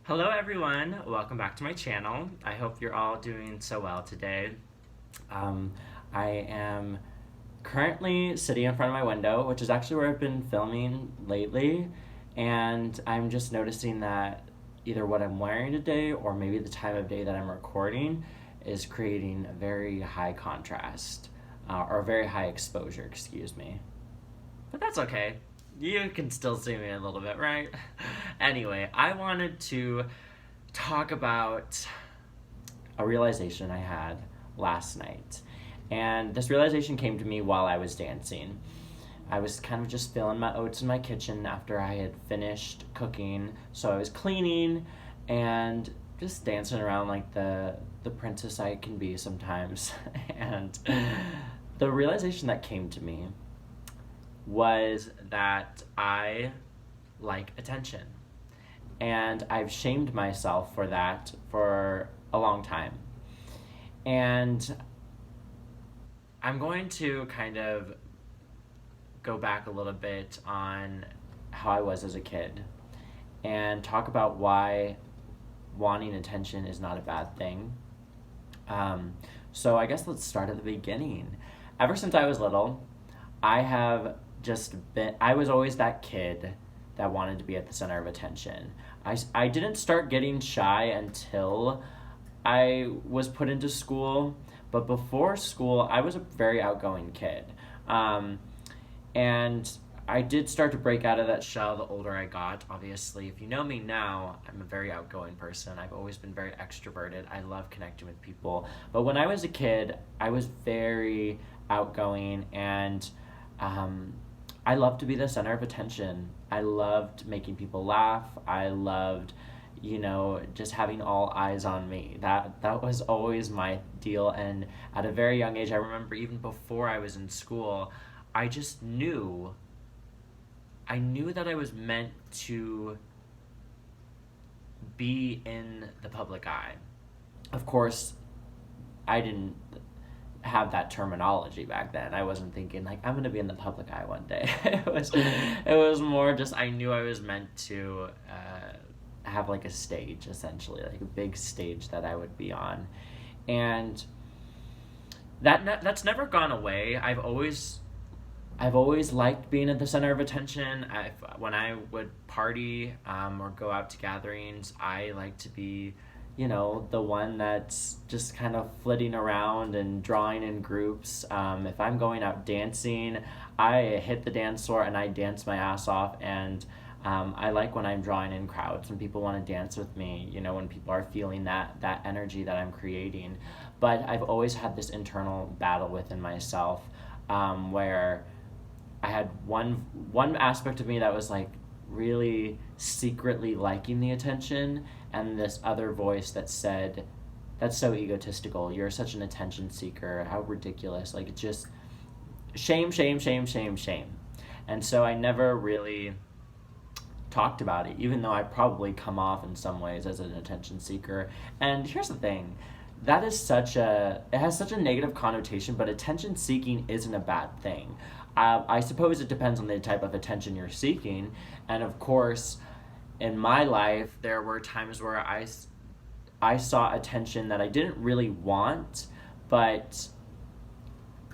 Hello everyone, welcome back to my channel. I hope you're all doing so well today. Um, I am currently sitting in front of my window, which is actually where I've been filming lately, and I'm just noticing that either what I'm wearing today or maybe the time of day that I'm recording is creating a very high contrast, or very high exposure, excuse me. But that's okay. You can still see me a little bit, right? Anyway, I wanted to talk about a realization I had last night. And this realization came to me while I was dancing. I was kind of just filling my oats in my kitchen after I had finished cooking. So I was cleaning and just dancing around like the princess I can be sometimes. And the realization that came to me was that I like attention. And I've shamed myself for that for a long time. And I'm going to kind of go back a little bit on how I was as a kid and talk about why wanting attention is not a bad thing. So I guess let's start at the beginning. Ever since I was little, I was always that kid that wanted to be at the center of attention. I didn't start getting shy until I was put into school, but before school, I was a very outgoing kid. And I did start to break out of that shell the older I got. Obviously, if you know me now, I'm a very outgoing person. I've always been very extroverted. I love connecting with people. But when I was a kid, I was very outgoing, and I loved to be the center of attention. I loved making people laugh. I loved, just having all eyes on me. That was always my deal. And at a very young age, I remember even before I was in school, I just knew. I knew that I was meant to be in the public eye. Of course, I didn't have that terminology back then. I wasn't thinking like I'm gonna be in the public eye one day. It was more just I knew I was meant to have like a stage, essentially, like a big stage that I would be on, and that's never gone away. I've always liked being at the center of attention. When I would party or go out to gatherings, I like to be the one that's just kind of flitting around and drawing in groups. If I'm going out dancing, I hit the dance floor and I dance my ass off. And I like when I'm drawing in crowds, when people want to dance with me, when people are feeling that energy that I'm creating. But I've always had this internal battle within myself, where I had one aspect of me that was like really secretly liking the attention, and this other voice that said, that's so egotistical, you're such an attention seeker, how ridiculous, like it's just shame, shame, shame, shame, shame. And so I never really talked about it, even though I probably come off in some ways as an attention seeker. And here's the thing, it has such a negative connotation, but attention seeking isn't a bad thing. I suppose it depends on the type of attention you're seeking. And of course, in my life, there were times where I saw attention that I didn't really want, but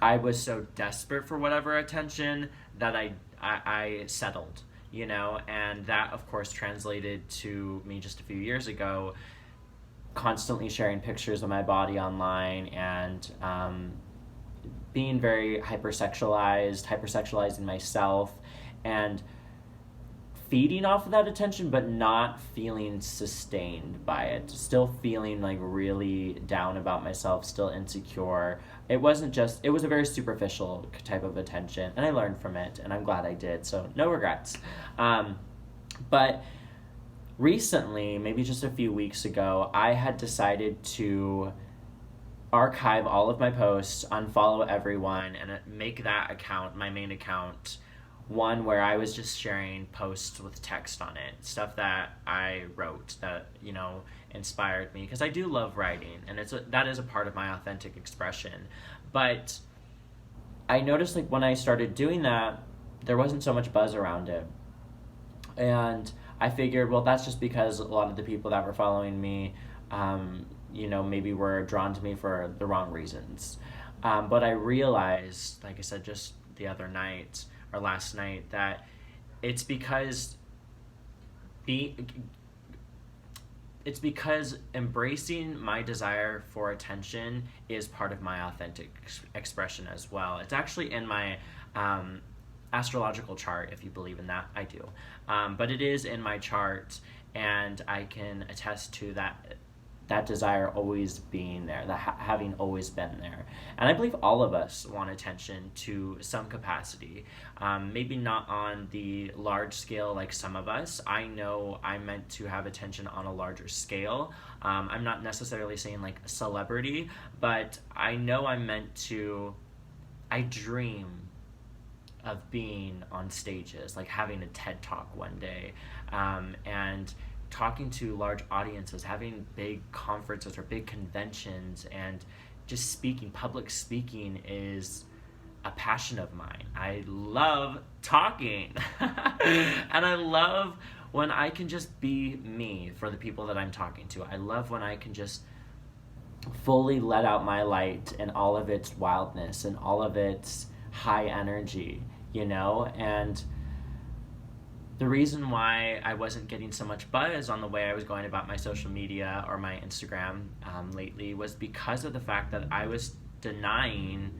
I was so desperate for whatever attention that I settled, and that, of course, translated to me just a few years ago, constantly sharing pictures of my body online and being very hypersexualizing myself, and feeding off of that attention, but not feeling sustained by it. Still feeling like really down about myself, still insecure. It was a very superficial type of attention, and I learned from it, and I'm glad I did, so no regrets. But recently, maybe just a few weeks ago, I had decided to archive all of my posts, unfollow everyone, and make that account, my main account, one where I was just sharing posts with text on it, stuff that I wrote that, inspired me, because I do love writing, and that is a part of my authentic expression. But I noticed, like, when I started doing that, there wasn't so much buzz around it. And I figured, well, that's just because a lot of the people that were following me, maybe were drawn to me for the wrong reasons. But I realized, like I said, just the other night or last night, that it's because be it's because embracing my desire for attention is part of my authentic expression as well. It's actually in my astrological chart, if you believe in that. I do. But it is in my chart, and I can attest to that desire always being there, having always been there. And I believe all of us want attention to some capacity. Maybe not on the large scale like some of us. I know I'm meant to have attention on a larger scale. I'm not necessarily saying like a celebrity, but I know I'm meant to, I dream of being on stages, like having a TED Talk one day, and talking to large audiences, having big conferences or big conventions, and just speaking. Public speaking is a passion of mine. I love talking. And I love when I can just be me for the people that I'm talking to. I love when I can just fully let out my light and all of its wildness and all of its high energy, and the reason why I wasn't getting so much buzz on the way I was going about my social media or my Instagram lately was because of the fact that I was denying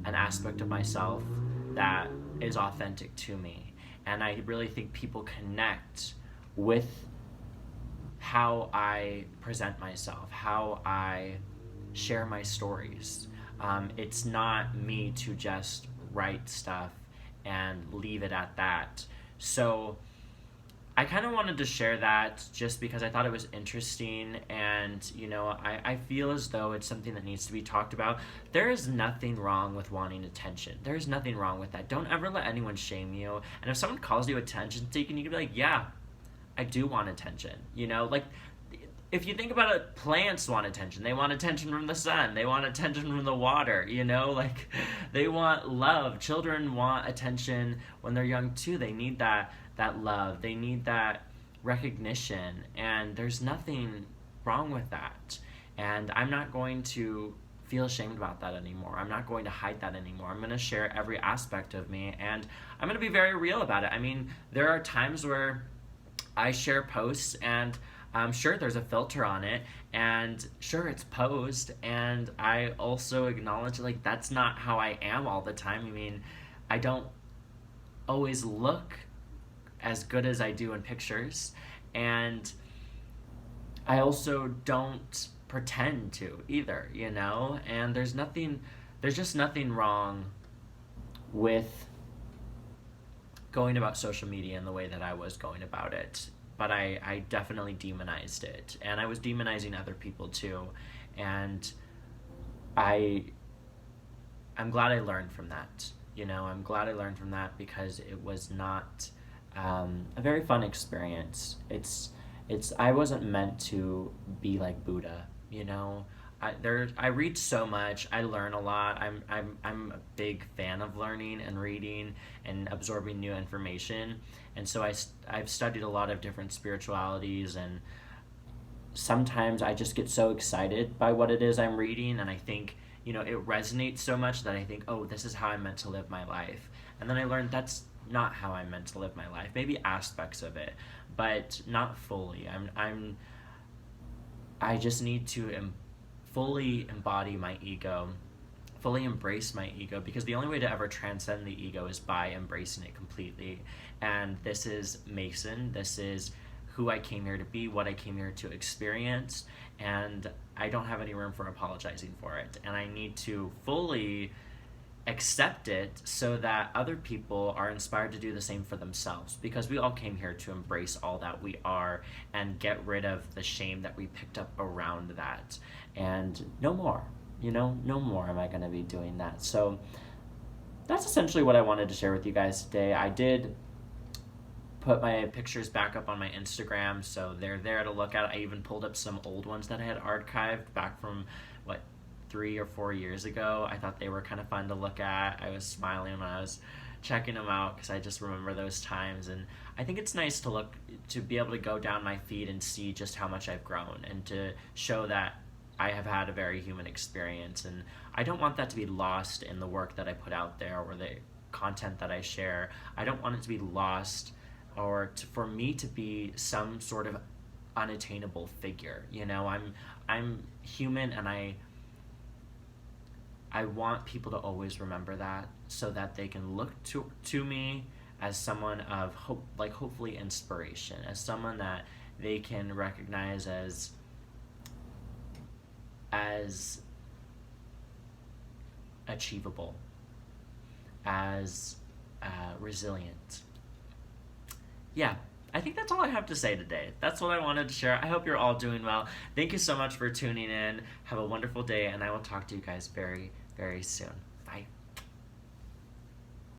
an aspect of myself that is authentic to me. And I really think people connect with how I present myself, how I share my stories. It's not me to just write stuff and leave it at that. So I kind of wanted to share that just because I thought it was interesting, and I feel as though it's something that needs to be talked about. There is nothing wrong with wanting attention. There is nothing wrong with that. Don't ever let anyone shame you. And if someone calls you attention seeking, you can be like, yeah, I do want attention. Like if you think about it, plants want attention. They want attention from the sun. They want attention from the water, like they want love. Children want attention when they're young too. They need that love. They need that recognition, and there's nothing wrong with that. And I'm not going to feel ashamed about that anymore. I'm not going to hide that anymore. I'm going to share every aspect of me, and I'm going to be very real about it. I mean, there are times where I share posts, and sure, there's a filter on it, and sure, it's posed, and I also acknowledge, like, that's not how I am all the time. I mean, I don't always look as good as I do in pictures, and I also don't pretend to either, and there's just nothing wrong with going about social media in the way that I was going about it. But I definitely demonized it, and I was demonizing other people too, and I'm glad I learned from that. I'm glad I learned from that because it was not a very fun experience. I wasn't meant to be like Buddha. I read so much. I learn a lot. I'm a big fan of learning and reading and absorbing new information. And so I've studied a lot of different spiritualities, and sometimes I just get so excited by what it is I'm reading, and I think, it resonates so much that I think, oh, this is how I'm meant to live my life. And then I learned that's not how I'm meant to live my life. Maybe aspects of it, but not fully. I just need to fully embody my ego, fully embrace my ego, because the only way to ever transcend the ego is by embracing it completely. And this is Mason. This is who I came here to be, what I came here to experience, and I don't have any room for apologizing for it. And I need to fully accept it so that other people are inspired to do the same for themselves, because we all came here to embrace all that we are and get rid of the shame that we picked up around that. And no more, no more am I going to be doing that. So that's essentially what I wanted to share with you guys today. I did put my pictures back up on my Instagram, so they're there to look at. I even pulled up some old ones that I had archived back from 3 or 4 years ago. I thought they were kind of fun to look at. I was smiling when I was checking them out because I just remember those times. And I think it's nice to be able to go down my feed and see just how much I've grown, and to show that I have had a very human experience. And I don't want that to be lost in the work that I put out there or the content that I share. I don't want it to be lost, or for me to be some sort of unattainable figure. I'm human, and I want people to always remember that, so that they can look to me as someone of hope, like hopefully inspiration, as someone that they can recognize as achievable, as resilient. Yeah, I think that's all I have to say today. That's what I wanted to share. I hope you're all doing well. Thank you so much for tuning in. Have a wonderful day, and I will talk to you guys very, very soon.